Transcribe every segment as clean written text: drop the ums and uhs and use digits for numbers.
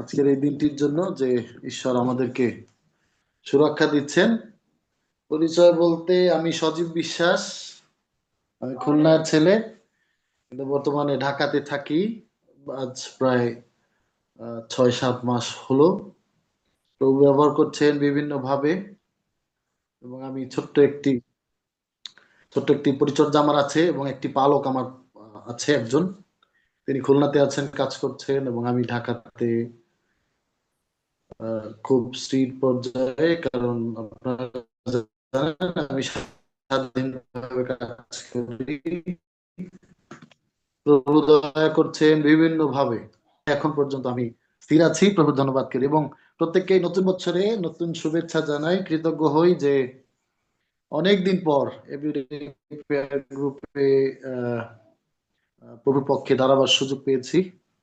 আজকের এই দিনটির জন্য যে ঈশ্বর আমাদেরকে সুরক্ষা দিচ্ছেন। পরিচয় বলতে আমি সজীব বিশ্বাস, আমি খুলনার ছেলে, কিন্তু বর্তমানে ঢাকাতে থাকি। আজ প্রায় 6-7 মাস হলো। প্রভু ব্যবহার করছেন বিভিন্ন ভাবে, এবং আমি ছোট্ট একটি পরিচর্যা আমার আছে, এবং একটি পালক আমার আছে একজন। তিনি খুলনাতে আছেন, কাজ করছেন, এবং আমি ঢাকাতে খুব স্থির পর্যায়ে, কারণ আপনারা জানেন আমি স্বাধীনভাবে কাজ করি। প্রভু দয়া করছেন বিভিন্ন ভাবে, এখন পর্যন্ত আমি স্থির আছি। প্রভু ধন্যবাদ করি, এবং প্রত্যেককে নতুন বছরে নতুন শুভেচ্ছা জানাই। কৃতজ্ঞ হই যে অনেকদিন পর এভরিডে প্রেয়ার গ্রুপে প্রভুর পক্ষে দাঁড়াবার সুযোগ পেয়েছি।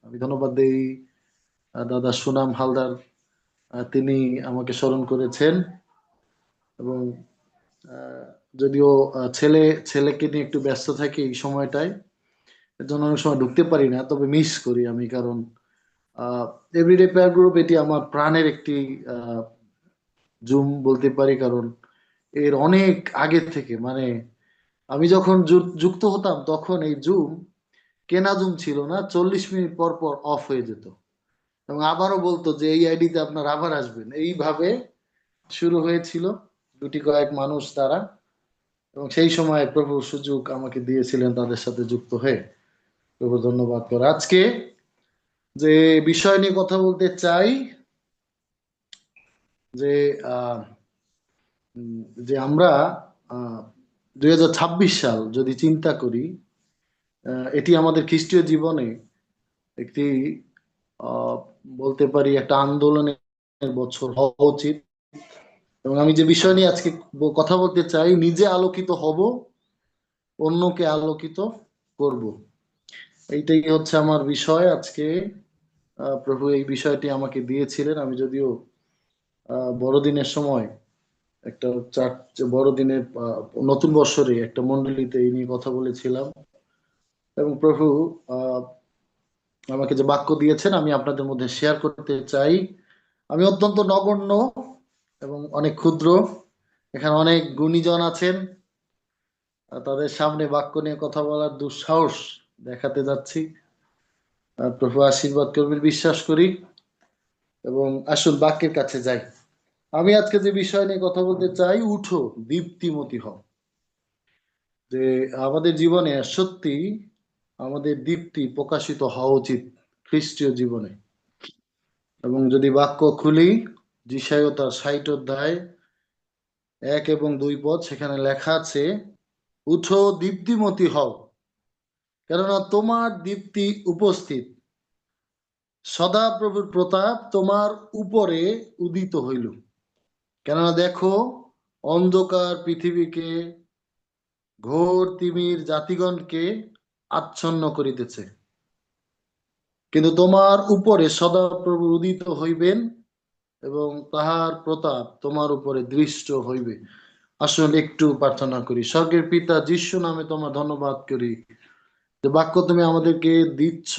আমি ধন্যবাদ দেই দাদা সুনাম হালদার, তিনি আমাকে স্মরণ করেছেন। এবং আহ, যদিও ছেলেকে নিয়ে একটু ব্যস্ত থাকি এই সময়টায়, এর জন্য অনেক সময় ঢুকতে পারি না, তবে মিস করি আমি। কারণ এভরিডে প্রেয়ার গ্রুপ এটি আমার প্রাণের একটি জুম বলতে পারি। কারণ এর অনেক আগে থেকে, মানে আমি যখন যুক্ত হতাম, তখন এই জুম কেনা জুম ছিল না, 40 মিনিট পর পর অফ হয়ে যেত, এবং আবারও বলতো যে এই আইডিতে আপনার আবার আসবেন। এইভাবে শুরু হয়েছিল দুটি কয়েক মানুষ দ্বারা, এবং সেই সময় প্রভু সুযোগ আমাকে দিয়েছিলেন তাদের সাথে যুক্ত হয়ে। প্রভু ধন্যবাদ করে আজকে যে বিষয় নিয়ে কথা বলতে চাই, যে আহ, যে আমরা আহ 2026 সাল যদি চিন্তা করি, এটি আমাদের খ্রিস্টীয় জীবনে একটি আহ, বলতে পারি একটা আন্দোলনের বছর হওয়া উচিত। এবং আমি যে বিষয় নিয়ে আজকে কথা বলতে চাই, নিজে আলোকিত হব, অন্যকে আলোকিত করব, এইটাই হচ্ছে আমার বিষয় আজকে। প্রভু এই বিষয়টি আমাকে দিয়েছিলেন। আমি যদিও বড়দিনের সময় একটা বড়দিনের নতুন বৎসরে একটা মণ্ডলীতে এই নিয়ে কথা বলেছিলাম, এবং প্রভু আহ আমাকে যে বাক্য দিয়েছেন আমি আপনাদের মধ্যে শেয়ার করতে চাই। আমি অত্যন্ত নগণ্য এবং অনেক ক্ষুদ্র, এখানে অনেক গুণীজন আছেন, তাদের সামনে বাক্য নিয়ে কথা বলার দুঃসাহস দেখাতে যাচ্ছি। প্রভু আশীর্বাদ করবেন বিশ্বাস করি, এবং আসুন বাক্যের কাছে যাই। আমি আজকে যে বিষয় নিয়ে কথা বলতে চাই, উঠো দীপ্তিমতী হও। যে আমাদের জীবনে সত্যি আমাদের দীপ্তি প্রকাশিত হওয়া উচিত খ্রিস্টীয় জীবনে। এবং যদি বাক্য খুলি, যিশায় তার 60 অধ্যায় 1 এবং 2 পদ, সেখানে লেখা আছে, উঠো দীপ্তিমতী হও, কেননা তোমার দীপ্তি উপস্থিত, সদা প্রভুর প্রতাপ তোমার উপরে উদিত হইল। কেননা দেখো, অন্ধকার পৃথিবীকে, ঘোর তিমির জাতিগণকে আচ্ছন্ন করিতেছে, কিন্তু তোমার উপরে সদাপ্রভু উদিত হইবেন, এবং তাহার প্রতাপ তোমার উপরে দৃষ্ট হইবে। আসলে একটু প্রার্থনা করি। স্বর্গের পিতা, যিশু নামে তোমার ধন্যবাদ করি যে বাক্য তুমি আমাদেরকে দিচ্ছ।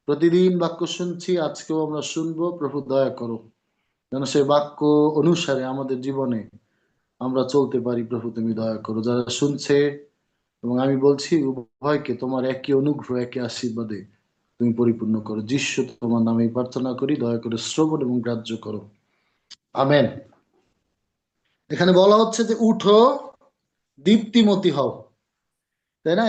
প্রতিদিন বাক্য শুনছি, আজকেও আমরা শুনবো। প্রভু দয়া করো যেন সেই বাক্য অনুসারে আমাদের জীবনে আমরা চলতে পারি। প্রভু তুমি দয়া করো যারা শুনছে, এবং আমি বলছি, উভয়কে তোমার একই অনুগ্রহ, একই আশীর্বাদে তুমি পরিপূর্ণ করো। যিশু তোমার নামে প্রার্থনা করি, দয়া করে শ্রবণ এবং গ্রাহ্য করো। আমেন। এখানে বলা হচ্ছে যে উঠো দীপ্তিমতী হও, তাই না?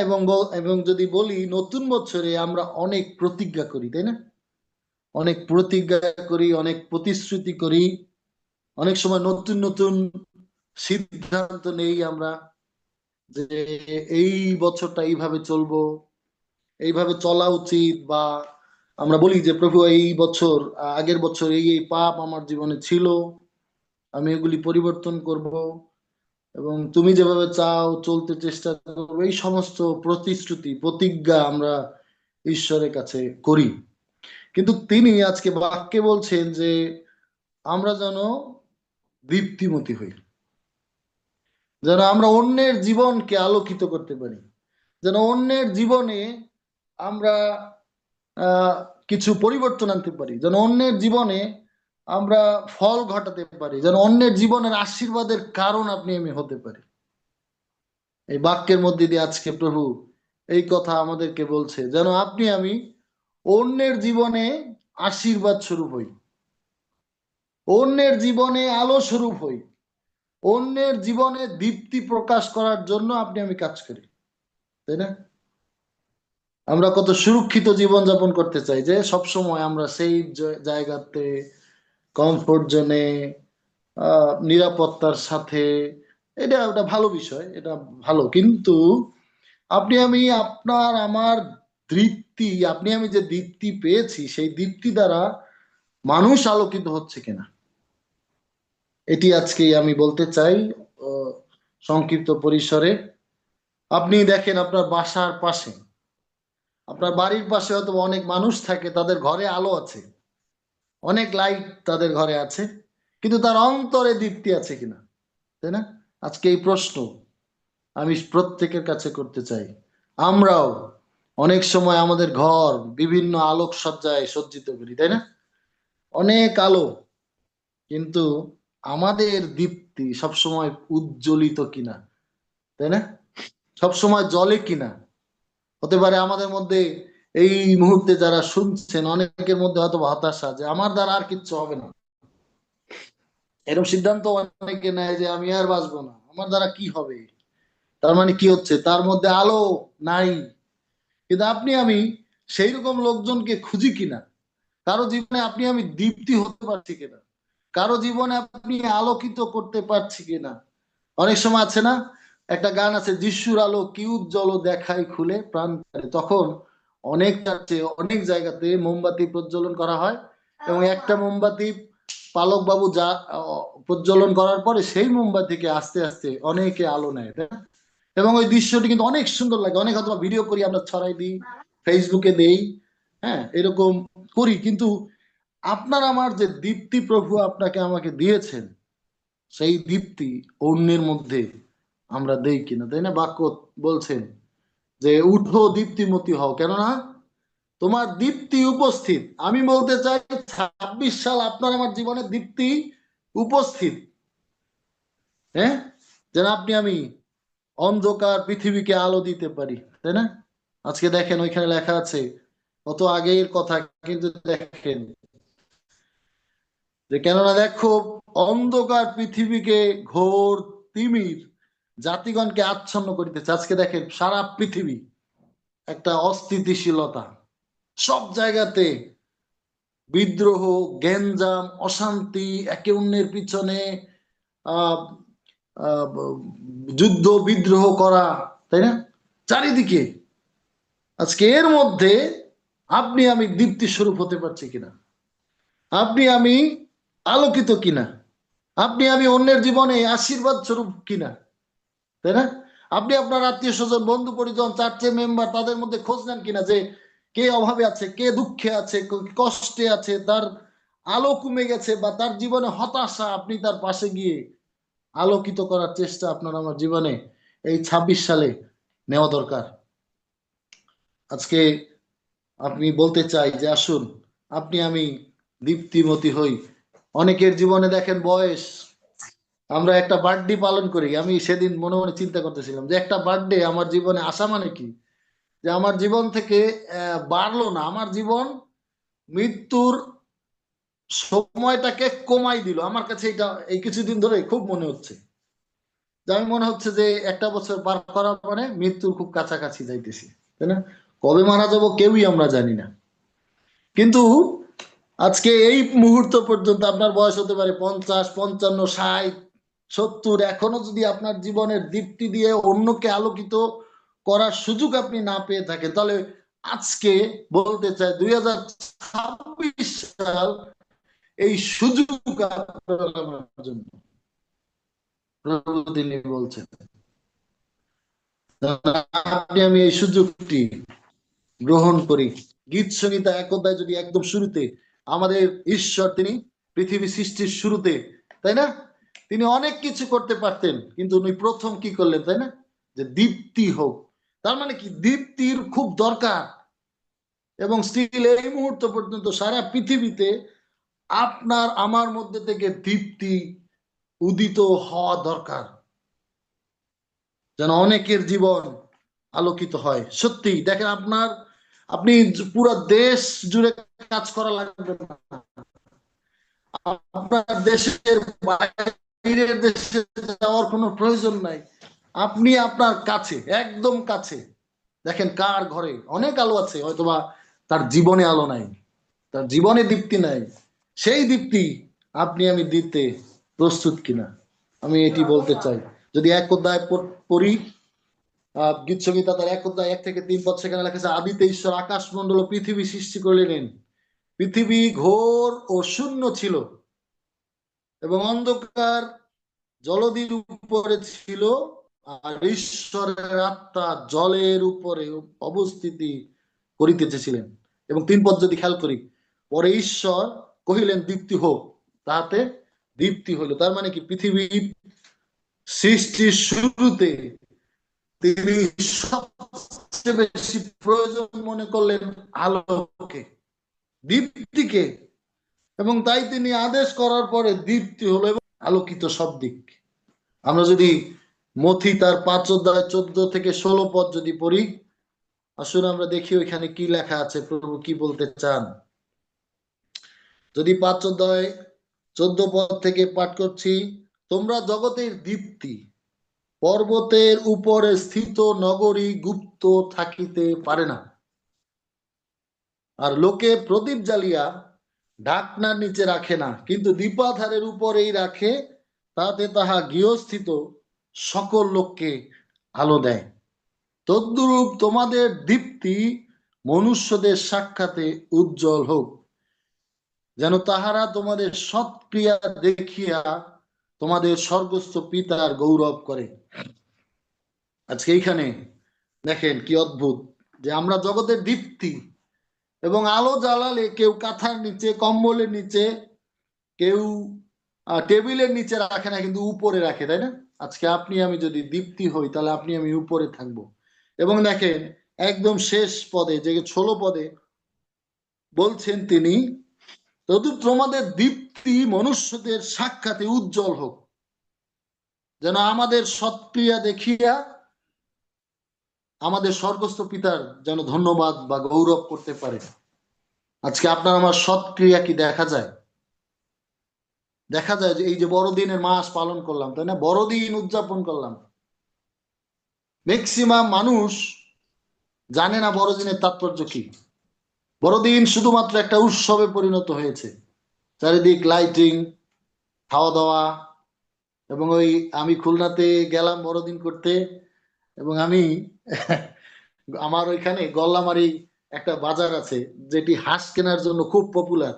এবং যদি বলি, নতুন বছরে আমরা অনেক প্রতিজ্ঞা করি, তাই না? অনেক প্রতিজ্ঞা করি, অনেক প্রতিশ্রুতি করি, অনেক সময় নতুন নতুন সিদ্ধান্ত নেই আমরা, যে এই বছরটা এইভাবে চলবো, এইভাবে চলা উচিত। বা আমরা বলি যে প্রভু এই বছর, আগের বছর এই এই পাপ আমার জীবনে ছিল, আমি এগুলি পরিবর্তন করব, এবং তুমি যেভাবে চাও চলতে চেষ্টা করবো। এই সমস্ত প্রতিশ্রুতি প্রতিজ্ঞা আমরা ঈশ্বরের কাছে করি। কিন্তু তিনি আজকে বাক্যে বলছেন যে আমরা যেন দীপ্তিমতী হই, যেন আমরা অন্যের জীবনকে আলোকিত করতে পারি, যেন অন্যের জীবনে আমরা কিছু পরিবর্তন আনতে পারি, যেন অন্যের জীবনে আমরা ফল ঘটাতে পারি, যেন অন্যের জীবনের আশীর্বাদের কারণ আপনি আমি হতে পারি। এই বাক্যের মধ্যে দিয়ে আজকে প্রভু এই কথা আমাদেরকে বলছে, যেন আপনি আমি অন্যের জীবনে আশীর্বাদ স্বরূপ হই, অন্যের জীবনে আলো স্বরূপ হই, অন্যের জীবনে দীপ্তি প্রকাশ করার জন্য আপনি আমি কাজ করি, তাই না? আমরা কত সুরক্ষিত জীবন যাপন করতে চাই, যে সব সময় আমরা সেই জায়গাতে, কমফোর্ট জোনে, নিরাপত্তার সাথে। এটা একটা ভালো বিষয়, এটা ভালো, কিন্তু আপনি আমি আপনার আমার দীপ্তি, আপনি আমি যে দীপ্তি পেয়েছি সেই দীপ্তি দ্বারা মানুষ আলোকিত হচ্ছে কিনা, এটি আজকে আমি বলতে চাই সংক্ষিপ্ত পরিসরে। আপনি দেখেন আপনার বাসার পাশে, আপনার বাড়ির পাশে হয়তো অনেক মানুষ থাকে, তাদের ঘরে আলো আছে, অনেক লাইট তাদের ঘরে আছে, কিন্তু তার অন্তরে দীপ্তি আছে কিনা, তাই না? আজকে এই প্রশ্ন আমি প্রত্যেকের কাছে করতে চাই। আমরাও অনেক সময় আমাদের ঘর বিভিন্ন আলোকসজ্জায় সজ্জিত করি, তাই না? অনেক আলো, কিন্তু আমাদের দীপ্তি সবসময় উজ্জ্বলিত কিনা, তাই না? সবসময় জ্বলে কিনা। হতে পারে আমাদের মধ্যে এই মুহূর্তে যারা শুনছেন, অনেকের মধ্যে হয়তো হতাশা, যে আমার দ্বারা আর কিচ্ছু হবে না, এরকম সিদ্ধান্ত অনেকে নেয় যে আমি আর বাঁচবো না, আমার দ্বারা কি হবে। তার মানে কি হচ্ছে, তার মধ্যে আলো নাই। কিন্তু আপনি আমি সেই রকম লোকজনকে খুঁজি কিনা, কারো জীবনে আপনি আমি দীপ্তি হতে পারছি কিনা, কারো জীবনে আপনি আলোকিত করতে পারছি কিনা। অনেক সময় আছে না, একটা গান আছে, যিশুর আলো কি উজ্জ্বল দেখায় খুলে প্রাণ কাড়ে। তখন অনেক চার্চে, অনেক জায়গাতে মোমবাতি প্রজ্বলন করা হয়, এবং একটা মোমবাতি পালক বাবু যা প্রজ্বলন করার পরে সেই মোমবাতিকে আস্তে আস্তে অনেকে আলো নেয়, তাই না? এবং ওই দৃশ্যটি কিন্তু অনেক সুন্দর লাগে, অনেক হয়তো ভিডিও করি আমরা, ছড়াই দিই, ফেসবুকে দেই, হ্যাঁ, এরকম করি। কিন্তু আপনার আমার যে দীপ্তি প্রভু আপনাকে আমাকে দিয়েছেন, সেই দীপ্তি অন্যের মধ্যে আমরা দেই কিনা, তাই না? বাক্য বলছেন যে উঠো দীপ্তিমতী হও, কেননা তোমার দীপ্তি উপস্থিত। আমি বলতে চাই 26 সাল আপনার আমার জীবনে দীপ্তি উপস্থিত, হ্যাঁ, যেন আপনি আমি অন্ধকার পৃথিবীকে আলো দিতে পারি, তাই না? আজকে দেখেন ওইখানে লেখা আছে, কত আগের কথা, কিন্তু দেখেন যে কেননা দেখো অন্ধকার পৃথিবীকে ঘোর তিমির জাতিগণকে আচ্ছন্ন করিতেছে। আজকে দেখেন সারা পৃথিবী একটা অস্থিতিশীলতা, সব জায়গাতে বিদ্রোহ, গ্যাঞ্জাম, অশান্তি, একে অন্যের পিছনে আহ আহ যুদ্ধ বিদ্রোহ করা, তাই না? চারিদিকে। আজকে এর মধ্যে আপনি আমি দীপ্তি স্বরূপ হতে পারছি কিনা, আপনি আমি আলোকিত কিনা, আপনি আমি অন্যের জীবনে আশীর্বাদ স্বরূপ কিনা, তাই না? আপনি আপনার আত্মীয় স্বজন, বন্ধু পরিজন, চার্চের মেম্বার, তাদের মধ্যে খোঁজ নেন কিনা, যে কে অভাবে আছে, কে দুঃখে আছে, কষ্টে আছে, তার আলো কমে গেছে, বা তার জীবনে হতাশা, আপনি তার পাশে গিয়ে আলোকিত করার চেষ্টা আপনার আমার জীবনে এই 26 সালে নেওয়া দরকার। আজকে আপনি বলতে চাই যে আসুন আপনি আমি দীপ্তিমতী হই। অনেকের জীবনে দেখেন বয়স, আমরা একটা বার্থডে পালন করি, আমি সেদিন মনে মনে চিন্তা করতেছিলাম যে একটা বার্থডে আমার জীবনে আসা মানে কি, যে আমার জীবন থেকে বাড়লো না, আমার জীবন মৃত্যুর সময়টাকে কমাই দিল। আমার কাছে এটা এই কিছুদিন ধরে খুব মনে হচ্ছে, যে আমি মনে হচ্ছে যে একটা বছর পার করা মানে মৃত্যুর খুব কাছাকাছি যাইতেছি, তাই না? কবে মারা যাবো কেউই আমরা জানি না। কিন্তু আজকে এই মুহূর্ত পর্যন্ত আপনার বয়স হতে পারে 50, 55, 60, 70, এখনো যদি আপনার জীবনের দীপ্তি দিয়ে অন্যকে আলোকিত করার সুযোগ আপনি না পেয়ে থাকেন, তাহলে আজকে বলতে চাই 2026 সাল এই সুযোগ আপনার জন্য প্রভু তিনি বলছেন, আপনি আমি এই সুযোগটি গ্রহণ করি। গীত সংহিতা 1 অধ্যায় যদি একদম শুরুতে, আমাদের ঈশ্বর তিনি পৃথিবী সৃষ্টির শুরুতে, তাই না, তিনি অনেক কিছু করতে পারতেন, কিন্তু উনি প্রথম কি করলেন, তাই না, যে দীপ্তি হোক। তার মানে কি, দীপ্তির খুব দরকার। এবং স্টিল এই মুহূর্ত পর্যন্ত সারা পৃথিবীতে আপনার আমার মধ্যে থেকে দীপ্তি উদিত হওয়া দরকার, যেন অনেকের জীবন আলোকিত হয়। সত্যি দেখেন, আপনি পুরো দেশ জুড়ে কাজ করা লাগবে না, আপনার দেশের বাইরের দেশে যাওয়ার কোনো প্রয়োজন নাই। আপনি আপনার কাছে, একদম কাছে দেখেন কার ঘরে অনেক আলো আছে, হয়তোবা তার জীবনে আলো নাই, তার জীবনে দীপ্তি নাই, সেই দীপ্তি আপনি আমি দিতে প্রস্তুত কিনা, আমি এটি বলতে চাই। যদি এক অধ্যায় পড়ি, গীত সংহিতা তার 1 অধ্যায় 1 থেকে 3 পদ, সেখানে লেখা আছে, আদিতে ঈশ্বর আকাশ মন্ডল ও পৃথিবী সৃষ্টি করলেন। পৃথিবী ঘোর ও শূন্য ছিল এবং অন্ধকার জলধির উপরে ছিল, আর ঈশ্বরের আত্মা জলের উপরে অবস্থিতি করিতেছিলেন। এবং 3 পদ যদি খেয়াল করি, পরে ঈশ্বর কহিলেন দীপ্তি হোক, তাহাতে দীপ্তি হইল। তার মানে কি, পৃথিবীর সৃষ্টির শুরুতে তিনি সবচেয়ে বেশি প্রয়োজন মনে করলেন আলোকে, দীপ্তিকে, এবং তাই তিনি আদেশ করার পরে দীপ্তি হলো এবং আলোকিত সব দিক। আমরা যদি মথি তার 5 অধ্যায় 14 থেকে 16 পদ যদি পড়ি, আসুন আমরা দেখি ওইখানে কি লেখা আছে, প্রভু কি বলতে চান। যদি 5 অধ্যায় 14 পদ থেকে পাঠ করছি, তোমরা জগতের দীপ্তি, পর্বতের উপরে স্থিত নগরী গুপ্ত থাকিতে পারে না, আর লোকে প্রদীপ জ্বালিয়া ঢাকনার নিচে রাখে না, কিন্তু দীপাধারের উপরেই রাখে, তাতে তাহা গৃহস্থিত সকল লোককে আলো দেয়। তদ্রূপ তোমাদের দীপ্তি মনুষ্যদের সাক্ষাতে উজ্জ্বল হোক, যেন তাহারা তোমাদের সৎক্রিয়া দেখিয়া তোমাদের স্বর্গস্থ পিতার গৌরব করে। আজকে এইখানে দেখেন কি অদ্ভুত, যে আমরা জগতের দীপ্তি, এবং আলো জ্বালালে কেউ কাঁথার নিচে, কম্বলের নিচে, কেউ টেবিলের নিচে রাখে না, কিন্তু উপরে রাখে, তাই না? আজকে আপনি আমি যদি দীপ্তি হই, তাহলে আপনি আমি উপরে থাকবো। এবং দেখেন একদম শেষ পদে, যে 16 পদে বলছেন তিনি, তদুপ তোমাদের দীপ্তি মনুষ্যদের সাক্ষাতে উজ্জ্বল হোক, যেন আমাদের সৎক্রিয়া দেখিয়া আমাদের স্বর্গস্থ পিতার যেন ধন্যবাদ বা গৌরব করতে পারে। আজকে আপনার আমার সৎক্রিয়া কি দেখা যায়? দেখা যায় যে এই যে বড়দিনের মাস পালন করলাম, তাই না, বড়দিন উদযাপন করলাম, ম্যাক্সিমাম মানুষ জানে না বড়দিনের তাৎপর্য কি। বড়দিন শুধুমাত্র একটা উৎসবে পরিণত হয়েছে, চারিদিক লাইটিং, খাওয়া দাওয়া। এবং ওই আমি খুলনাতে গেলাম বড়দিন করতে, এবং আমি আমার ওইখানে গল্লামারি একটা বাজার আছে, যেটি হাঁস কেনার জন্য খুব পপুলার,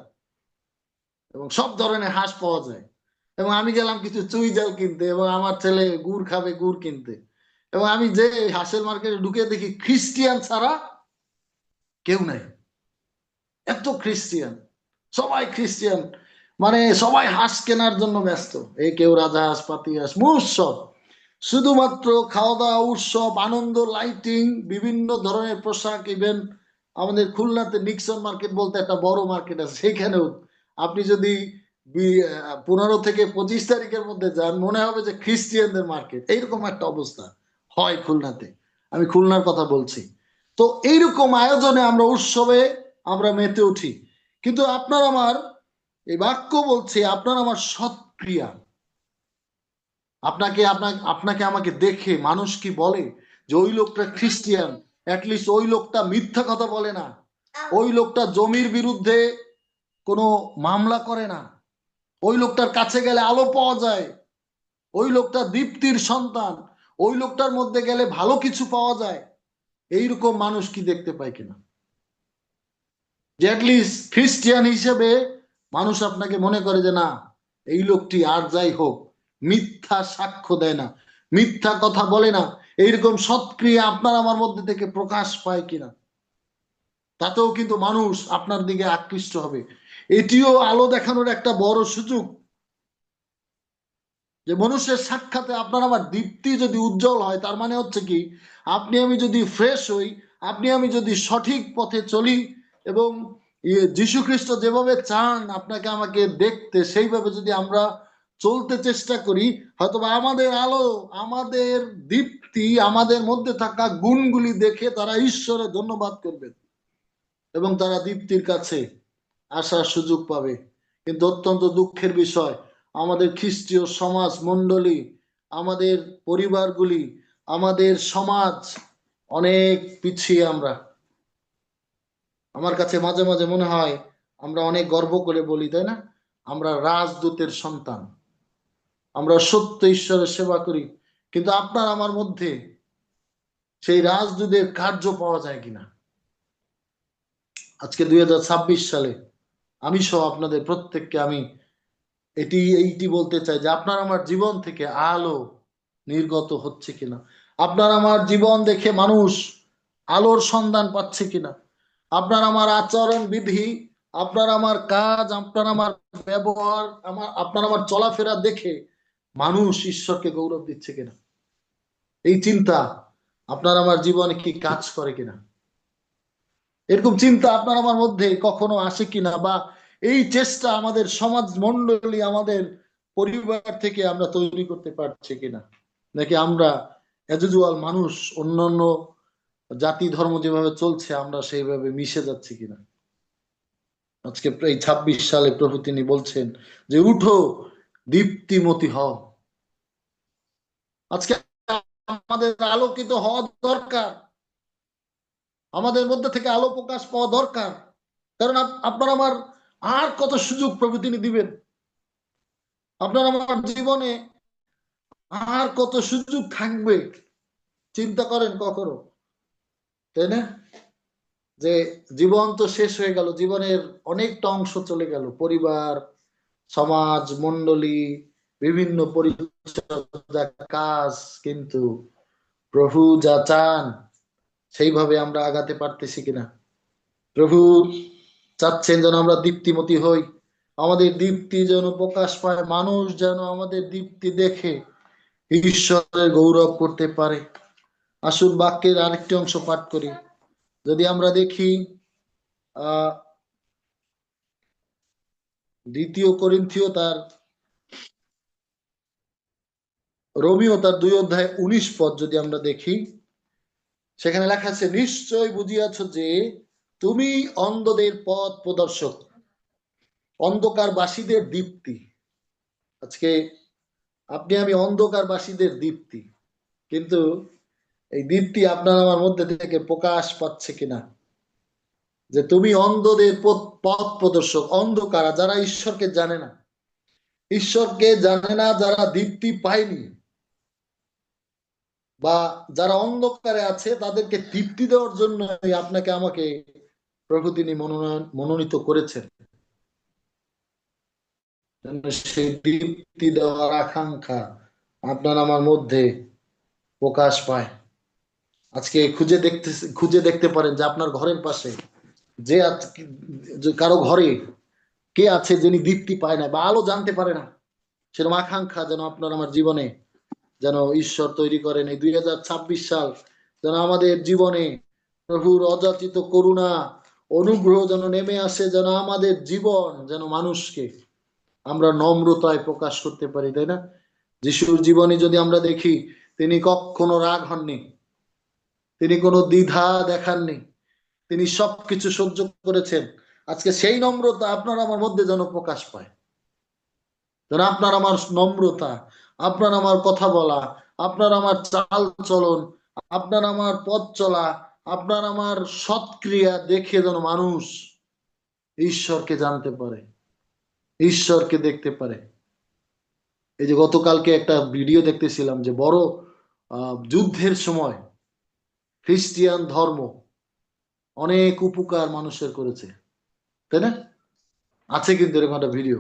এবং সব ধরনের হাঁস পাওয়া যায়। এবং আমি গেলাম কিছু চুই জাল কিনতে, এবং আমার ছেলে গুড় খাবে, গুড় কিনতে। এবং আমি যে হাঁসের মার্কেটে ঢুকে দেখি খ্রিস্টিয়ান ছাড়া কেউ নাই, এত খ্রিস্টিয়ান, সবাই খ্রিস্টিয়ান, মানে সবাই হাঁস কেনার জন্য ব্যস্ত। এই কেউ রাজা হাঁস, পাতি হাঁস, উৎসব, শুধুমাত্র খাওয়া দাওয়া, উৎসব, আনন্দ, লাইটিং, বিভিন্ন ধরনের পোশাক। ইভেন আমাদের খুলনাতে নিক্সন মার্কেট বলতে একটা বড় মার্কেট আছে, সেখানেও আপনি যদি 15 থেকে 25 তারিখের মধ্যে যান, মনে হবে যে খ্রিস্টিয়ানদের মার্কেট, এইরকম একটা অবস্থা হয় খুলনাতে। আমি খুলনার কথা বলছি। তো এইরকম আয়োজনে আমরা, উৎসবে আমরা মেতে উঠি, কিন্তু আপনার আমার এই বাক্য বলছে, আপনার আমার সৎক্রিয়া, আপনাকে আমাকে দেখে মানুষ কি বলে যে ওই লোকটা খ্রিস্টিয়ান, অ্যাটলিস্ট ওই লোকটা মিথ্যা কথা বলে না, ওই লোকটা জমির বিরুদ্ধে কোনো মামলা করে না, ওই লোকটার কাছে গেলে আলো পাওয়া যায়, ওই লোকটা দীপ্তির সন্তান, ওই লোকটার মধ্যে গেলে ভালো কিছু পাওয়া যায়। এইরকম মানুষ কি দেখতে পায় কিনা, যে অ্যাটলিস্ট খ্রিস্টিয়ান হিসেবে মানুষ আপনাকে মনে করে যে না, এই লোকটি আর যাই হোক মিথ্যা সাক্ষ্য দেয় না, মিথ্যা কথা বলে না, এইরকম সৎক্রিয়া আপনার আমার মধ্যে থেকে প্রকাশ পায় কিনা, তাতেও কিন্তু মানুষ আপনার দিকে আকৃষ্ট হবে। এটিও আলো দেখানোর একটা বড় সুযোগ, যে মানুষের সাক্ষাতে আপনার আমার দীপ্তি যদি উজ্জ্বল হয়, তার মানে হচ্ছে কি, আপনি আমি যদি ফ্রেশ হই, আপনি আমি যদি সঠিক পথে চলি, এবং যীশু খ্রিস্ট যেভাবে চান আপনাকে আমাকে দেখতে, সেইভাবে যদি আমরা চলতে চেষ্টা করি, হয়তো আমাদের আলো, আমাদের দীপ্তি, আমাদের মধ্যে থাকা গুণগুলি দেখে তারা ঈশ্বরের ধন্যবাদ করবে এবং তারা দীপ্তির কাছে আসার সুযোগ পাবে। কিন্তু অত্যন্ত দুঃখের বিষয়, আমাদের খ্রিস্টীয় সমাজ মণ্ডলী, আমাদের পরিবারগুলি, আমাদের সমাজ অনেক পিছিয়ে। আমার কাছে মাঝে মাঝে মনে হয় আমরা অনেক গর্ব করে বলি, তাই না, আমরা রাজদূতের সন্তান, আমরা সত্য ঈশ্বরের সেবা করি। কিন্তু আপনার আমার মধ্যে সেই রাজদূতের কার্য পাওয়া যায় কিনা? আজকে 2026 সালে আমি সহ আপনাদের প্রত্যেককে আমি এইটি বলতে চাই যে আপনার আমার জীবন থেকে আলো নির্গত হচ্ছে কিনা, আপনার আমার জীবন দেখে মানুষ আলোর সন্ধান পাচ্ছে কিনা, আপনার আমার আচরণ বিধি, আপনার আমার কাজ, আপনার আমার ব্যবহার, আপনার আমার চলাফেরা দেখে মানুষ ঈশ্বরকে গৌরব দিচ্ছে কিনা, এই চিন্তা আপনার আমার জীবনে কি কাজ করে কিনা, এরকম চিন্তা আপনার আমার মধ্যে কখনো আসে কিনা, বা এই চেষ্টা আমাদের সমাজ মণ্ডলী, আমাদের পরিবার থেকে আমরা তৈরি করতে পারছি কিনা, নাকি আমরা অ্যাজুয়াল মানুষ অন্যান্য জাতি ধর্ম যেভাবে চলছে আমরা সেইভাবে মিশে যাচ্ছি কিনা। আজকে এই 26 সালে প্রভু তিনি বলছেন যে উঠো, দীপ্তিমতী হও। আজকে আমাদের আলোকিত হওয়া দরকার, আমাদের মধ্যে থেকে আলো প্রকাশ পাওয়া দরকার। কারণ আপনার আমার আর কত সুযোগ প্রভু তিনি দিবেন, আপনার আমার জীবনে আর কত সুযোগ থাকবে, চিন্তা করেন কখনো, তাই না? যে জীবন তো শেষ হয়ে গেল, জীবনের অনেকটা অংশ চলে গেল, পরিবার, সমাজ মণ্ডলী, বিভিন্ন পরিচর্যা কাজ, কিন্তু প্রভু যা চান সেইভাবে আমরা আগাতে পারতেছি কিনা? প্রভু চাচ্ছেন যেন আমরা দীপ্তিমতী হই, আমাদের দীপ্তি যেন প্রকাশ পায়, মানুষ যেন আমাদের দীপ্তি দেখে ঈশ্বরের গৌরব করতে পারে। আসুন বাক্যের আরেকটি অংশ পাঠ করি। যদি আমরা দেখি আহ 2 করিন্থীয় তার রোমিও তার 2 অধ্যায় 19 পদ যদি আমরা দেখি, সেখানে লেখা আছে, নিশ্চয় বুঝিয়াছ যে তুমি অন্ধদের পথ প্রদর্শক, অন্ধকারবাসীদের দীপ্তি। আজকে আপনি আমি অন্ধকারবাসীদের দীপ্তি, কিন্তু এই দীপ্তি আপনার আমার মধ্যে থেকে প্রকাশ পাচ্ছে কিনা? যে তুমি অন্ধদের পথ প্রদর্শক, অন্ধকার, যারা ঈশ্বরকে জানে না, ঈশ্বরকে জানে না, যারা দীপ্তি পায়নি, বা যারা অন্ধকারে আছে, তাদেরকে দীপ্তি দেওয়ার জন্য আপনাকে আমাকে প্রভু তিনি মনোনীত করেছেন, সেই দীপ্তি দেওয়ার আকাঙ্ক্ষা আপনার আমার মধ্যে প্রকাশ পায়। আজকে খুঁজে দেখতে পারেন যে আপনার ঘরের পাশে যে কারো ঘরে কে আছে যিনি দীপ্তি পায় না বা আলো জানতে পারে না। সেরকম আকাঙ্ক্ষা যেন আপনার আমার জীবনে যেন ঈশ্বর তৈরি করেন। এই 2026 সাল যেন আমাদের জীবনে প্রভুর অযাচিত করুণা অনুগ্রহ যেন নেমে আসে, যেন আমাদের জীবন যেন মানুষকে আমরা নম্রতায় প্রকাশ করতে পারি, তাই না? যিশুর জীবনে যদি আমরা দেখি, তিনি কখনো রাগ হননি, তিনি কোনো দ্বিধা দেখাননি, তিনি সবকিছু সহ্য করেছেন। আজকে সেই নম্রতা আপনার আমার মধ্যে যেন প্রকাশ পায়, যেন আপনার আমার নম্রতা, আপনার আমার কথা বলা, আপনার আমার চাল চলন, আপনার আমার পথ চলা, আপনার আমার সৎক্রিয়া দেখে যেন মানুষ ঈশ্বরকে জানতে পারে, ঈশ্বরকে দেখতে পারে। এই যে গতকালকে একটা ভিডিও দেখতেছিলাম যে বড় যুদ্ধের সময় খ্রিস্টিয়ান ধর্ম অনেক উপকার মানুষের করেছে, তাই না? আছে কিন্তু এরকম একটা ভিডিও।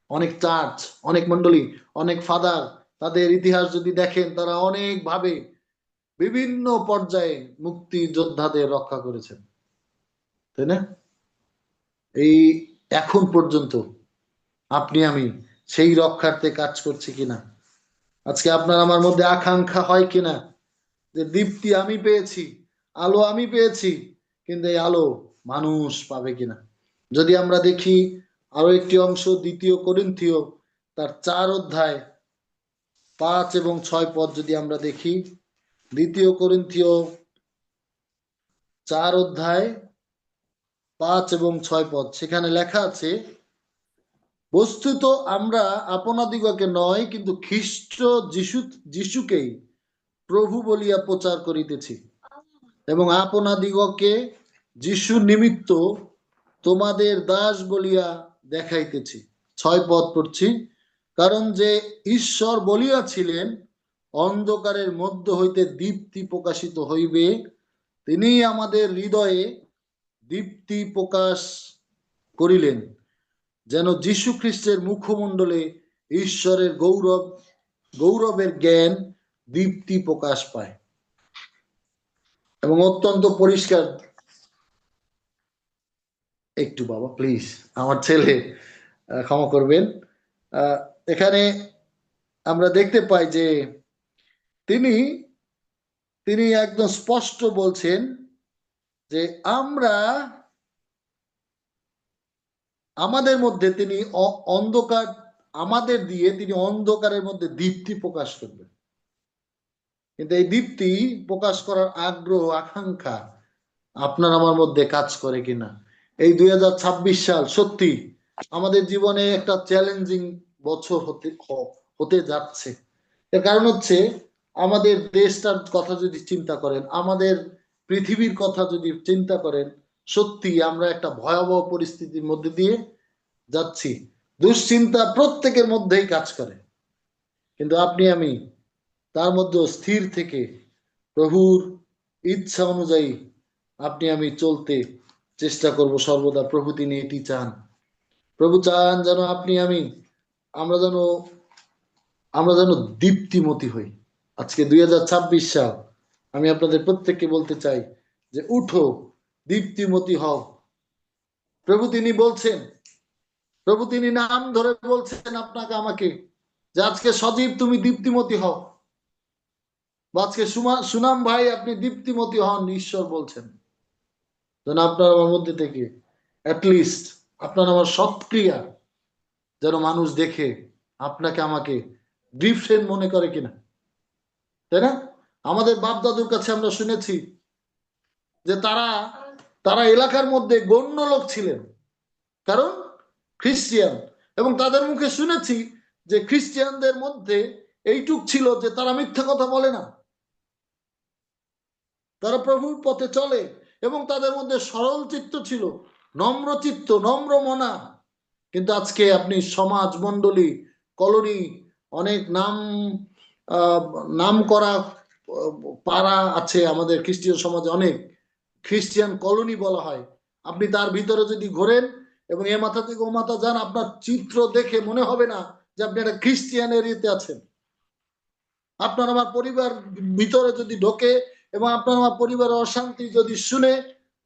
অনেক চার্চ, অনেক মন্ডলী, অনেক ফাদার, তাদের ইতিহাস যদি দেখেন, তারা অনেক ভাবে বিভিন্ন পর্যায়ে মুক্তি যোদ্ধাদের রক্ষা করেছেন, তাই না? এই এখন পর্যন্ত আপনি আমি সেই রক্ষার্থে কাজ করছি কিনা? আজকে আপনার আমার মধ্যে আকাঙ্ক্ষা হয় কিনা যে দীপ্তি আমি পেয়েছি, আলো আমি পেয়েছি, কিন্তু এই আলো মানুষ পাবে কিনা। যদি আমরা দেখি আরো একটি অংশ, 2 করিন্থীয় তার 4 অধ্যায় 5 এবং 6 পদ যদি আমরা দেখি, 2 করিন্থীয় 4 অধ্যায় 5 এবং 6 পদ, সেখানে লেখা আছে, বস্তুত আমরা আপনাদিগকে নয়, কিন্তু খ্রিস্ট যিশুকেই প্রভু বলিয়া প্রচার করিতেছি, এবং আপনাদিগকে যিশু নিমিত্ত তোমাদের দাস বলিয়া দেখাইতেছি। 6 পদ পড়ছি, কারণ যে ঈশ্বর বলিয়াছিলেন, অন্ধকারের মধ্য হইতে দীপ্তি প্রকাশিত হইবে, তিনি আমাদের হৃদয়ে দীপ্তি প্রকাশ করিলেন, যেন যীশু খ্রিস্টের মুখমণ্ডলে ঈশ্বরের গৌরবের জ্ঞান দীপ্তি প্রকাশ পায়। এবং অত্যন্ত পরিষ্কার, একটু বাবা প্লিজ, আমার ছেলে ক্ষমা করবেন, এখানে আমরা দেখতে পাই যে তিনি একদম স্পষ্ট বলছেন যে আমরা আমাদের মধ্যে তিনি অন্ধকার, আমাদের দিয়ে তিনি অন্ধকারের মধ্যে দীপ্তি প্রকাশ করবেন। কিন্তু এই দীপ্তি প্রকাশ করার আগ্রহ আকাঙ্ক্ষা আপনার আমার মধ্যে কাজ করে কিনা। এই 2026 সাল সত্যি আমাদের জীবনে একটা চ্যালেঞ্জিং বছর হতে যাচ্ছে। এর কারণ হচ্ছে, আমাদের দেশটার কথা যদি চিন্তা করেন, আমাদের পৃথিবীর কথা যদি চিন্তা করেন, সত্যি আমরা একটা ভয়াবহ পরিস্থিতির মধ্যে দিয়ে যাচ্ছি। দুশ্চিন্তা প্রত্যেকের মধ্যেই কাজ করে, কিন্তু আপনি আমি তার মধ্যে স্থির থেকে প্রভুর ইচ্ছা অনুযায়ী আপনি আমি চলতে চেষ্টা করব সর্বদা। প্রভু তিনি এটি চান। প্রভু চান যেন আপনি আমি আমরা যেন দীপ্তিমতী হই। আজকে 2026 সাল, আমি আপনাদের প্রত্যেককে বলতে চাই যে উঠো, দীপ্তিমতী হও। প্রভু তিনি বলছেন, প্রভু তিনি নাম ধরে বলছেন আপনাকে আমাকে, যে আজকে সজীব তুমি দীপ্তিমতী হও, বা আজকে সুনাম ভাই আপনি দীপ্তিমতী হন। ঈশ্বর বলছেন যেন আপনার আমার মধ্যে থেকে অ্যাটলিস্ট আপনার আমার সৎক্রিয়া যেন মানুষ দেখে আপনাকে আমাকে ডিফারেন্ট মনে করে কিনা, তাই না? আমাদের বাপ দাদুর কাছে আমরা শুনেছি যে তারা এলাকার মধ্যে গণ্য লোক ছিলেন, কারণ খ্রিস্টিয়ান, এবং তাদের মুখে শুনেছি যে খ্রিস্টিয়ানদের মধ্যে এইটুক ছিল যে তারা মিথ্যা কথা বলে না, তারা প্রভুর পথে চলে, এবং তাদের মধ্যে সরল চিত্ত ছিল, নম্র চিত্ত, নম্র মনা। কিন্তু আজকে আপনি সমাজ মণ্ডলী, কলোনি, অনেক নাম করা পাড়া আছে আমাদের খ্রিস্টীয় সমাজে, অনেক খ্রিস্টিয়ান কলোনি বলা হয়। আপনি তার ভিতরে যদি ঘোরেন এবং এ মাথা থেকে ও মাথা যান, আপনার চিত্র দেখে মনে হবে না যে আপনি একটা খ্রিস্টিয়ান এরিয়াতে আছেন। আপনার আমার পরিবার ভিতরে যদি ঢোকে এবং আপনার আমার পরিবারের অশান্তি যদি শুনে,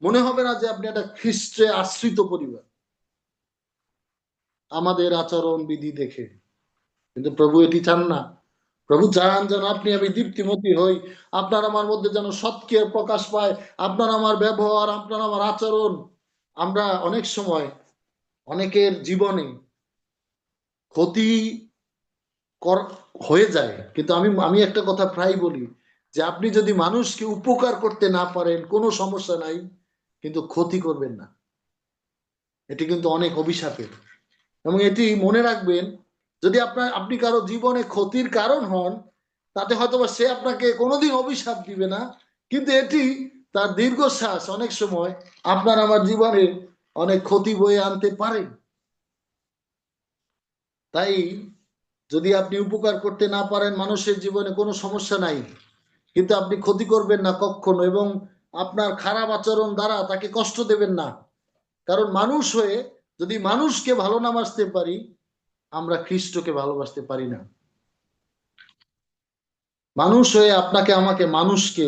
মনে হবে না যে আপনি একটা খ্রিস্টে আশ্রিত পরিবার, আমাদের আচরণ বিধি দেখে। কিন্তু প্রভু এটি চান না। প্রভু চান যেন আপনি আমি দীপ্তিমতী হই, আপনার আমার মধ্যে যেন সৎক্রিয়া প্রকাশ পায়, আপনার আমার ব্যবহার, আপনার আমার আচরণ। আমরা অনেক সময় অনেকের জীবনে ক্ষতি হয়ে যায়, কিন্তু আমি একটা কথা প্রায় বলি, যে আপনি যদি মানুষকে উপকার করতে না পারেন কোনো সমস্যা নাই, কিন্তু ক্ষতি করবেন না, এটি কিন্তু অনেক অভিশাপের। এবং এটি মনে রাখবেন, যদি আপনি কারো জীবনে ক্ষতির কারণ হন, তাতে হয়তোবা সে আপনাকে কোনোদিন অভিশাপ দিবে না, কিন্তু এটি তার দীর্ঘশ্বাস অনেক সময় আপনার আমার জীবনে অনেক ক্ষতি বয়ে আনতে পারে। তাই যদি আপনি উপকার করতে না পারেন মানুষের জীবনে, কোনো সমস্যা নাই, কিন্তু আপনি ক্ষতি করবেন না কখনো, এবং আপনার খারাপ আচরণ দ্বারা তাকে কষ্ট দেবেন না। কারণ মানুষ হয়ে যদি মানুষকে ভালো না বাসতে পারি, আমরা খ্রিস্টকে ভালোবাসতে পারি না। মানুষ হয়ে আপনাকে আমাকে মানুষকে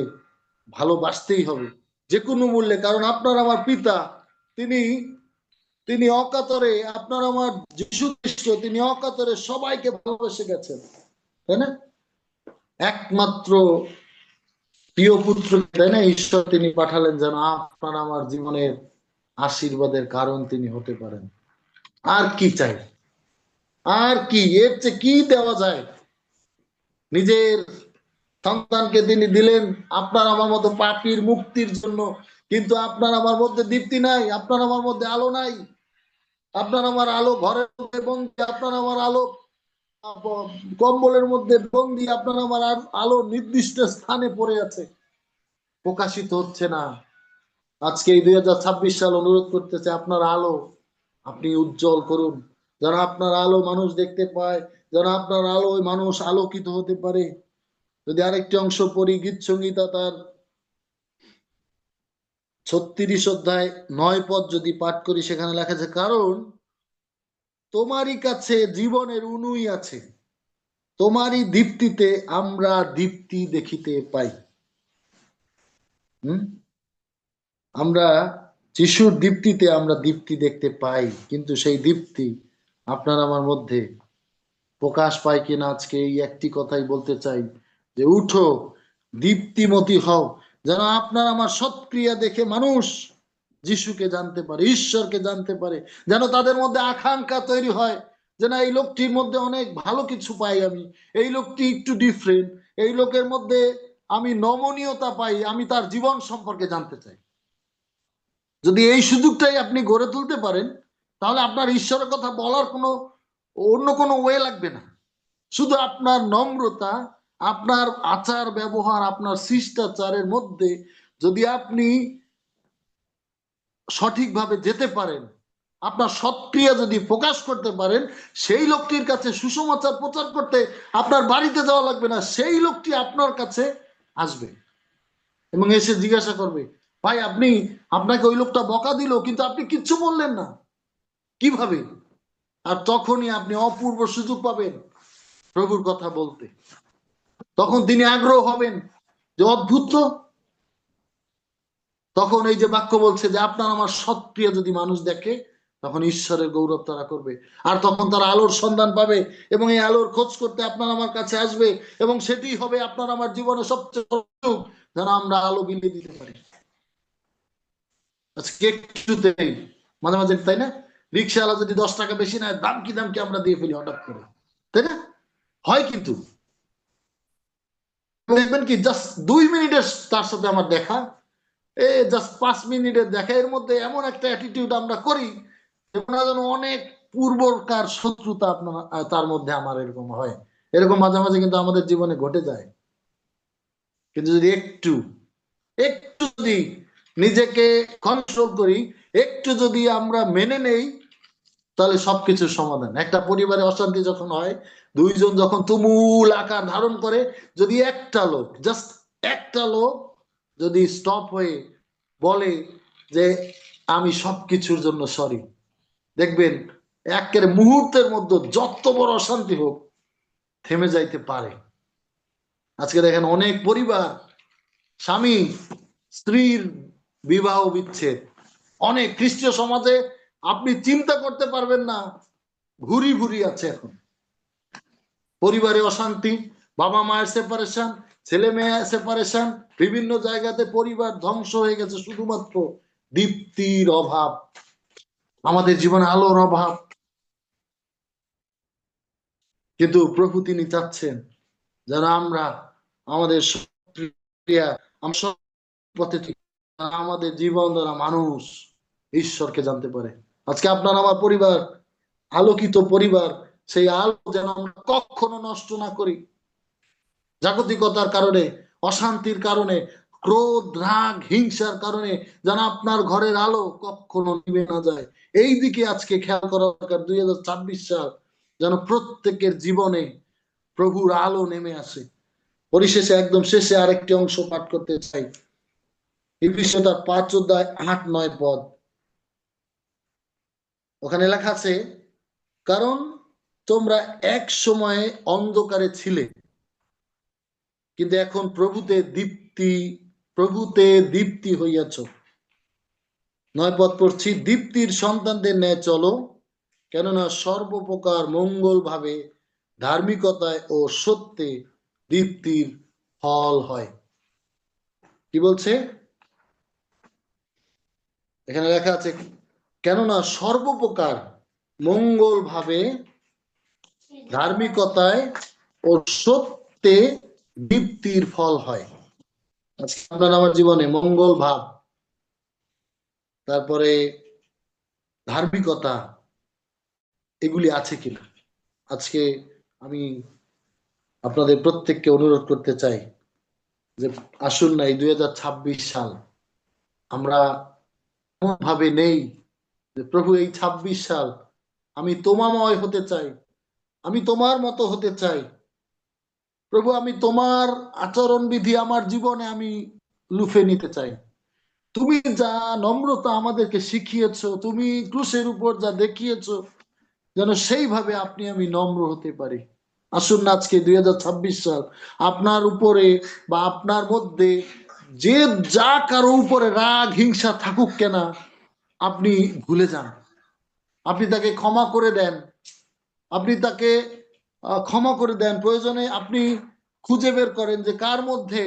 ভালোবাসতেই হবে যে কোনো মূল্যে, কারণ আপনার আমার পিতা তিনি তিনি অকাতরে, আপনার আমার যীশু খ্রিস্ট তিনি অকাতরে সবাইকে ভালোবেসে গেছেন, তাই না? একমাত্র প্রিয় পুত্র, তাই না, ঈশ্বর তিনি পাঠালেন যেন আপনার আমার জীবনের আশীর্বাদের কারণ তিনি হতে পারেন। আর কি চাই? আর কি এর চেয়ে কি দেওয়া যায়? নিজের সন্তানকে তিনি দিলেন আপনার আমার মতো পাপীর মুক্তির জন্য, কিন্তু আপনার আমার মধ্যে দীপ্তি নাই, আপনার আমার মধ্যে আলো নাই। আপনার আমার আলো ঘরের মধ্যে বন্দি, আপনার আমার আলো কম্বলের মধ্যে বন্দি, আপনার আমার আলো নির্দিষ্ট স্থানে পড়ে আছে, প্রকাশিত হচ্ছে না। আজকে এই 2026 সাল অনুরোধ করতেছে আপনার আলো আপনি উজ্জ্বল করুন, যেন আপনার আলো মানুষ দেখতে পায়, যেন আপনার আলো মানুষ আলোকিত হতে পারে। যদি আরেকটি অংশ পড়ি, গীত সংহিতা তার 36 অধ্যায় 9 পদ যদি পাঠ করি, সেখানে লেখা আছে, কারণ তোমারই কাছে জীবনের উনুই আছে, তোমারই দীপ্তিতে আমরা দীপ্তি দেখিতে পাই। আমরা যিশুর দীপ্তিতে আমরা দীপ্তি দেখতে পাই, কিন্তু সেই দীপ্তি আপনার আমার মধ্যে প্রকাশ পায় কিনা, আজকে এই একটি কথাই বলতে চাই, যে উঠো, দীপ্তিমতী হও, যেন আপনার আমার সৎক্রিয়া দেখে মানুষ যিশুকে জানতে পারে, ঈশ্বরকে জানতে পারে, যেন তাদের মধ্যে আকাঙ্ক্ষা তৈরি হয় যে না, এই লোকটির মধ্যে অনেক ভালো কিছু পাই, আমি এই লোকটি একটু ডিফারেন্ট, এই লোকের মধ্যে আমি নমনীয়তা পাই, আমি তার জীবন সম্পর্কে জানতে চাই। যদি এই সুযোগটাই আপনি গড়ে তুলতে পারেন, তাহলে আপনার ঈশ্বরের কথা বলার কোনো অন্য কোনো ওয়ে লাগবে না। শুধু আপনার নম্রতা, আপনার আচার ব্যবহার, আপনার শিষ্টাচারের মধ্যে যদি আপনি সঠিকভাবে যেতে পারেন, আপনার সৎক্রিয়া যদি প্রকাশ করতে পারেন, সেই লোকটির কাছে সুসমাচার প্রচার করতে আপনার বাড়িতে যাওয়া লাগবে না, সেই লোকটি আপনার কাছে আসবে এবং এসে জিজ্ঞাসা করবে, ভাই আপনি, আপনাকে ওই লোকটা বকা দিল কিন্তু আপনি কিচ্ছু বললেন না, কিভাবে? আর তখনই আপনি অপূর্ব সুযোগ পাবেন প্রভুর কথা বলতে। তখন তিনি আগ্রহ হবেন যে অদ্ভুত, তখন এই যে বাক্য বলছে যে আপনার আমার সৎক্রিয়া যদি মানুষ দেখে, তখন ঈশ্বরের গৌরব তারা করবে, আর তখন তারা আলোর সন্ধান পাবে এবং এই আলোর খোঁজ করতে আপনার আমার কাছে আসবে, এবং সেটি হবে আপনার আমার জীবনে সবচেয়ে সুযোগ, যেন আমরা আলো বিলিয়ে দিতে পারি। আজকে একটুতেই মাঝে মাঝে, তাই না, রিক্সাওয়ালা যদি 10 টাকা বেশি নেয়, দাম কি আমরা দিয়ে ফেলি হঠাৎ করে, তাই না? হয় কিন্তু দেখবেন কি, জাস্ট 2 মিনিটের তার সাথে আমার দেখা, জাস্ট 5 মিনিটের দেখা, এর মধ্যে এমন একটা অ্যাটিটিউড আমরা করি যেন অনেক পূর্বকার শত্রুতা আপনার তার মধ্যে আমার এরকম হয়। এরকম মাঝে মাঝে কিন্তু আমাদের জীবনে ঘটে যায়। কিন্তু যদি একটু একটু যদি নিজেকে কন্ট্রোল করি, একটু যদি আমরা মেনে নেই, তাহলে সবকিছুর সমাধান। একটা পরিবারে অশান্তি যখন হয়, দুইজন যখন তুমুল আকার ধারণ করে, যদি একটা লোক, জাস্ট একটা লোক যদি স্টপ হয়ে বলে যে আমি সবকিছুর জন্য সরি, দেখবেন একের মুহূর্তের মধ্যে যত বড় অশান্তি হোক থেমে যাইতে পারে। আজকে দেখেন অনেক পরিবার, স্বামী স্ত্রীর বিবাহ বিচ্ছেদ, অনেক খ্রিস্টীয় সমাজে আপনি চিন্তা করতে পারবেন না, ঘুরি ঘুরি আছে এখন পরিবারে অশান্তি, বাবা মায়ের সেপারেশন, ছেলে মেয়ে সেপারেশন, বিভিন্ন জায়গাতে পরিবার ধ্বংস হয়ে গেছে শুধুমাত্র দীপ্তির অভাব, আমাদের জীবনে আলোর অভাব। কিন্তু প্রভু তিনি চাচ্ছেন যেন আমরা আমাদের পথে ঠিক, আমাদের জীবন দ্বারা মানুষ ঈশ্বরকে জানতে পারে। আজকে আপনার আমার পরিবার আলোকিত পরিবার, সেই আলো যেন আমরা কখনো নষ্ট না করি, জাগতিকতার কারণে, অশান্তির কারণে, ক্রোধ রাগ হিংসার কারণে যেন আপনার ঘরের আলো কখনো নিভে না যায়। এই দিকে আজকে খেয়াল করা দরকার। 2026 সাল যেন প্রত্যেকের জীবনে প্রভুর আলো নেমে আসে। পরিশেষে একদম শেষে আরেকটি অংশ পাঠ করতে চাই, ইফিসীয় তার 5 অধ্যায় 8-9 পদ। ওখানে লেখা আছে, কারণ তোমরা এক সময়ে অন্ধকারে ছিলে, কিন্তু এখন প্রভুতে দীপ্তি হইয়াছ। 9 পদ পড়ছি, দীপ্তির সন্তানদের ন্যায় চলো, কেননা সর্বপ্রকার মঙ্গল ভাবে ধার্মিকতায় ও সত্যে দীপ্তির ফল হয়। কি বলছে? এখানে লেখা আছে, কেননা সর্বপ্রকার মঙ্গল ভাবে ধার্মিকতায় ও সত্যে দীপ্তির ফল হয়। আজকে আপনার আমার জীবনে মঙ্গল ভাব, তারপরে ধার্মিকতা, এগুলি আছে কিনা। আজকে আমি আপনাদের প্রত্যেককে অনুরোধ করতে চাই যে আসুন না, এই 2026 সাল আমরা এমন ভাবে নেই যে প্রভু এই 26 সাল আমি তোমাময় হতে চাই, আমি তোমার মতো হতে চাই প্রভু, আমি তোমার আচরণ বিধি আমার জীবনে আমি লুফে নিতে চাই। তুমি যা নম্রতা আমাদেরকে শিখিয়েছো, তুমি ক্রুশের উপর যা দেখিয়েছো, যেন সেইভাবে আপনি আমি নম্র হতে পারি। আসুন না আজকে 2026 সাল আপনার উপরে বা আপনার মধ্যে যে যা কারো উপরে রাগ হিংসা থাকুক কেন, আপনি ভুলে যান, আপনি তাকে ক্ষমা করে দেন, আপনি তাকে ক্ষমা করে দেন। প্রয়োজনে আপনি খুঁজে বের করেন যে কার মধ্যে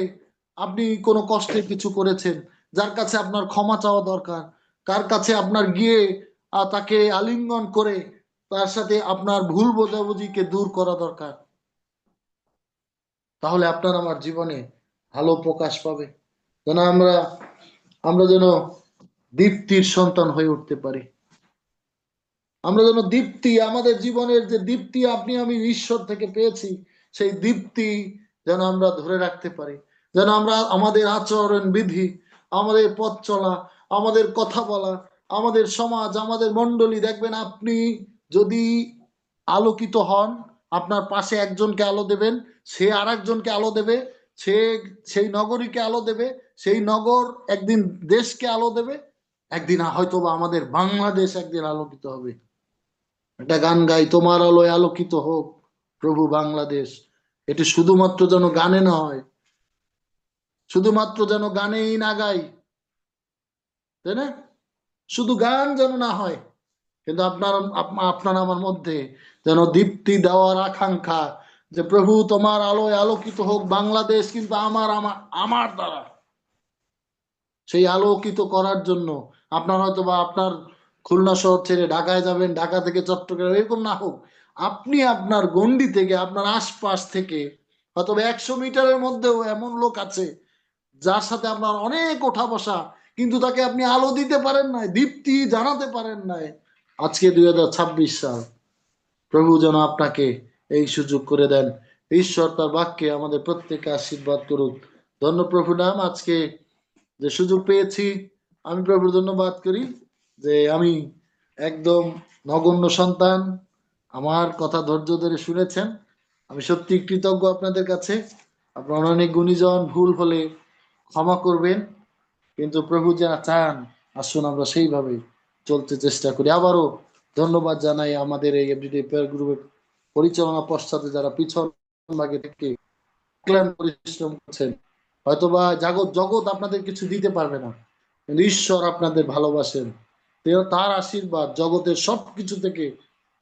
আপনি কোনো কষ্টের কিছু করেছেন, যার কাছে আপনার ক্ষমা চাওয়া দরকার, কার কাছে আপনার গিয়ে তাকে আলিঙ্গন করে তার সাথে আপনার ভুল বোঝাবুঝিকে দূর করা দরকার। তাহলে আপনার আমার জীবনে আলো প্রকাশ পাবে, যেন আমরা আমরা যেন দীপ্তির সন্তান হয়ে উঠতে পারি। আমরা যেন দীপ্তি, আমাদের জীবনের যে দীপ্তি আপনি আমি ঈশ্বর থেকে পেয়েছি, সেই দীপ্তি যেন আমরা ধরে রাখতে পারি, যেন আমরা আমাদের আচরণ বিধি, আমাদের পথ চলা, আমাদের কথা বলা, আমাদের সমাজ, আমাদের মণ্ডলী, দেখবেন আপনি যদি আলোকিত হন, আপনার পাশে একজনকে আলো দেবেন, সে আর একজনকে আলো দেবে, সে সেই নগরীকে আলো দেবে, সেই নগর একদিন দেশকে আলো দেবে, একদিন হয়তো বা আমাদের বাংলাদেশ একদিন আলোকিত হবে। একটা গান গাই, তোমার আলোয় আলোকিত হোক প্রভু বাংলাদেশ। এটি শুধুমাত্র যেন গানে না হয়, শুধুমাত্র যেন গানেই না গাই, তাই না? শুধু গান যেন না হয়, কিন্তু আপনার আমার মধ্যে যেন দীপ্তি দেওয়ার আকাঙ্ক্ষা, যে প্রভু তোমার আলোয় আলোকিত হোক বাংলাদেশ, কিন্তু আমার আমার আমার দ্বারা সেই আলোকিত করার জন্য আপনার হয়তো বা আপনার খুলনা শহর ছেড়ে ঢাকায় যাবেন, ঢাকা থেকে চট্টগ্রাম, এরকম না হোক, আপনি আপনার গণ্ডি থেকে, আপনার আশপাশ থেকে, হয়তো 100 মিটারের মধ্যেও এমন লোক আছে যার সাথে আপনার অনেক ওঠা বসা, কিন্তু তাকে আপনি আলো দিতে পারেন নাই, দীপ্তি জানাতে পারেন নাই। আজকে 2026 সাল, প্রভু যেন আপনাকে এই সুযোগ করে দেন। ঈশ্বর তার বাক্যে আমাদের প্রত্যেককে আশীর্বাদ করুক। ধন্য প্রভু নাম। আজকে যে সুযোগ পেয়েছি, আমি প্রভুর ধন্যবাদ করি যে আমি একদম নগণ্য সন্তান, আমার কথা ধৈর্য ধরে শুনেছেন। আমি সত্যি কৃতজ্ঞ আপনাদের কাছে। আপনার অনেক গুণীজন, ভুল হলে ক্ষমা করবেন, কিন্তু প্রভু যা চান আসুন আমরা সেইভাবে চলতে চেষ্টা করি। আবারও ধন্যবাদ জানাই আমাদের এই এভরিডে প্রেয়ার গ্রুপের পরিচালনা পশ্চাতে যারা পিছন ভাগে থেকে ক্লান্ত পরিশ্রম করছেন। হয়তোবা জগৎ আপনাদের কিছু দিতে পারবে না, কিন্তু ঈশ্বর আপনাদের ভালোবাসেন, তার আশীর্বাদ জগতের সবকিছু থেকে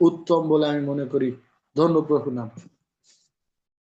উত্তম বলে আমি মনে করি। ধন্য প্রভু নাম।